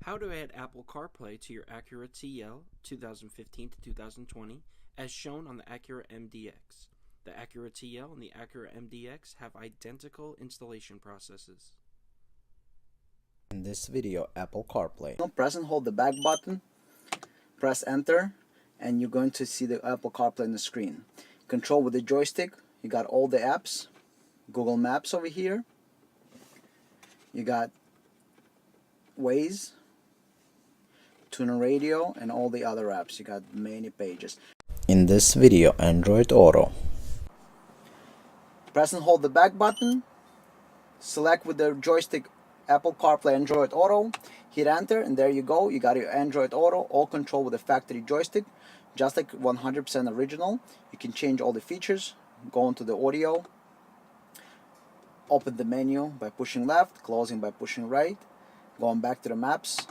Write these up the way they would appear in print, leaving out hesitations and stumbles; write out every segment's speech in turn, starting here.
How to add Apple CarPlay to your Acura TL 2015 to 2020 as shown on the Acura MDX. The Acura TL and the Acura MDX have identical installation processes. In this video, Apple CarPlay. Press and hold the back button, press enter, and you're going to see the Apple CarPlay on the screen. Control with the joystick, you got all the apps, Google Maps over here, you got Waze, Tuner Radio, and all the other apps. You got many pages. In this video, Android Auto. Press and hold the back button, select with the joystick Apple CarPlay Android Auto, hit enter, and there you go. You got your Android Auto, all control with the factory joystick, just like 100% original. You can change all the features, go into the audio, open the menu by pushing left, closing by pushing right, going back to the maps.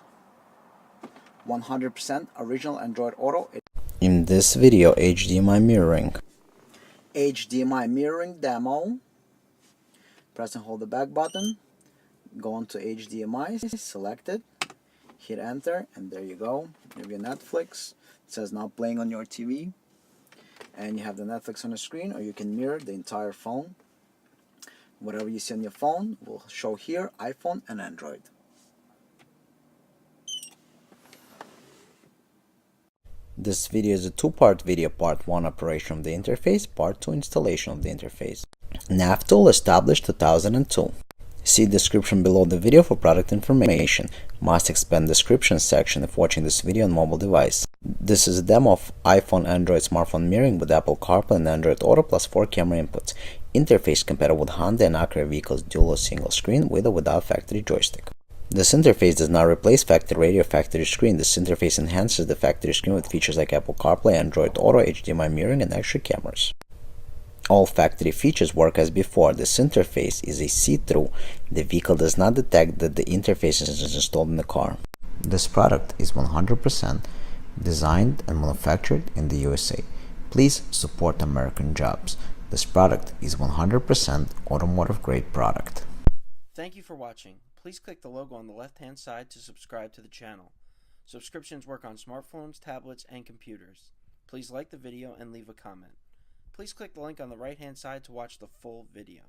100% original Android Auto. In this video, HDMI Mirroring. HDMI Mirroring demo. Press and hold the back button, go into HDMI, select it, hit enter, and there you go. You have your Netflix. It says now playing on your TV, and you have the Netflix on the screen, or you can mirror the entire phone. Whatever you see on your phone will show here, iPhone and Android. This video is a two-part video, part 1 operation of the interface, part 2 installation of the interface. NavTool established 2002. See description below the video for product information. Must expand description section if watching this video on mobile device. This is a demo of iPhone Android smartphone mirroring with Apple CarPlay and Android Auto plus 4 camera inputs. Interface compatible with Honda and Acura vehicles dual or single screen with or without factory joystick. This interface does not replace factory radio or factory screen. This interface enhances the factory screen with features like Apple CarPlay, Android Auto, HDMI mirroring, and extra cameras. All factory features work as before. This interface is a see-through. The vehicle does not detect that the interface is installed in the car. This product is 100% designed and manufactured in the USA. Please support American jobs. This product is 100% automotive-grade product. Thank you for watching. Please click the logo on the left-hand side to subscribe to the channel. Subscriptions work on smartphones, tablets, and computers. Please like the video and leave a comment. Please click the link on the right-hand side to watch the full video.